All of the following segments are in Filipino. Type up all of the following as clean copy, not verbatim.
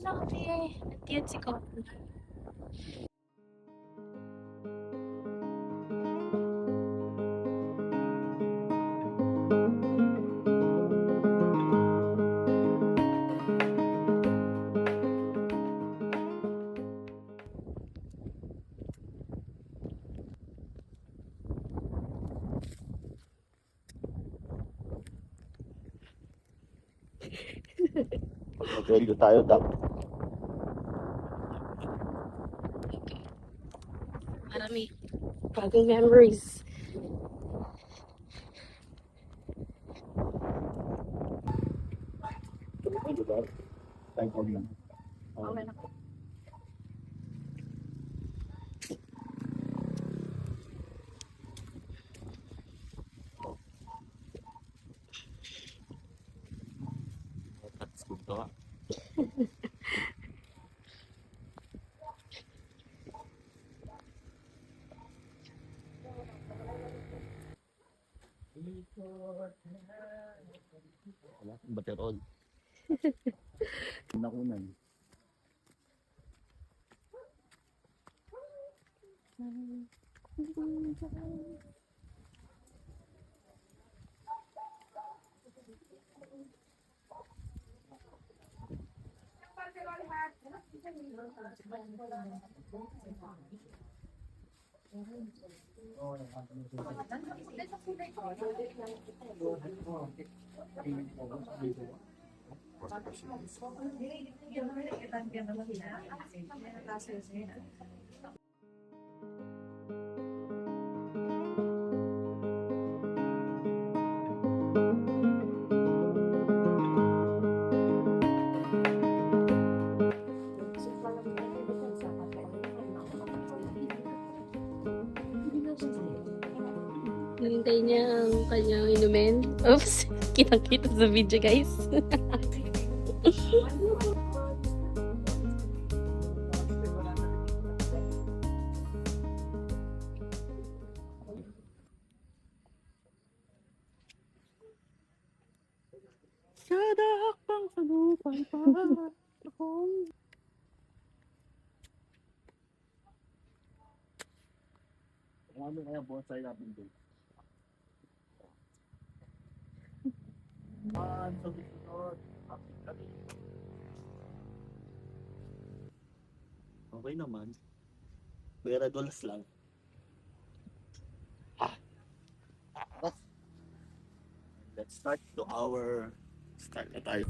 Sabi, nandiyan si Coco. Pag mag-review tayo, dapat Marami bagong memories. diba? Time out lang. Okay na. That's good to. Wala akong baterol. Nakunan. Hinintay niya ang kanyang inumin. Oops, kitang-kita sa video, guys. Kada hakbang sa lupay pa akong... Ano kaya bonsai natin doon? Sa susunod. Okay naman. Pero dolas lang. Let's start to our... Start na tayo.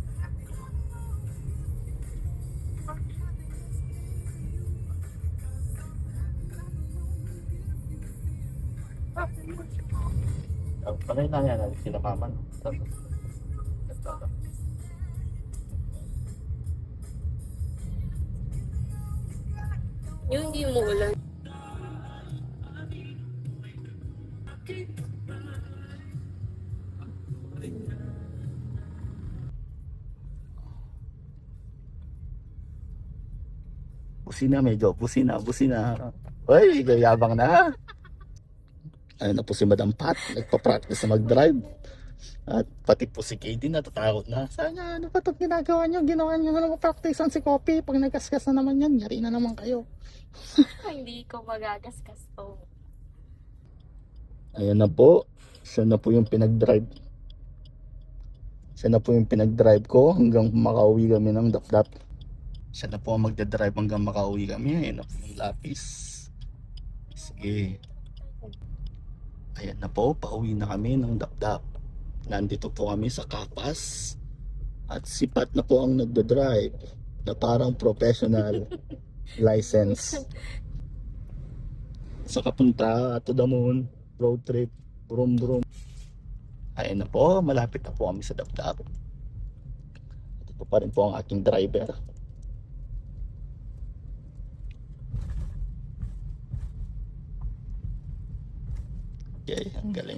Panay na yan, sila kaman. Yung hindi mo ulan. Busina, medyo busina. Uy, gayabang na. Ayun na po si Madam Pat, nagpa-practice na mag-drive. At pati po si Katie natatakot na. Sana, ano ba itong ginagawa nyo? Ginawa nyo na mag-practice si Coffee. Pag nagasgas na naman yan, yari na naman kayo. Hindi ko magagasgas to. Ayan na po. Siya na po yung pinag-drive. Siya na po yung pinag-drive ko hanggang makauwi kami ng Dapdap. Siya na po ang magdadrive hanggang makauwi kami. Ayan na po yung lapis. Sige. Ayan na po, pauwi na kami ng Dapdap. Nandito po kami sa Kapas. At si Pat na po ang nagdadrive na parang professional license. Sa kapunta to the moon, road trip, brum. Ayan na po, malapit na po kami sa Dapdap. At ito pa rin po ang aking driver. Okay, ang galing na.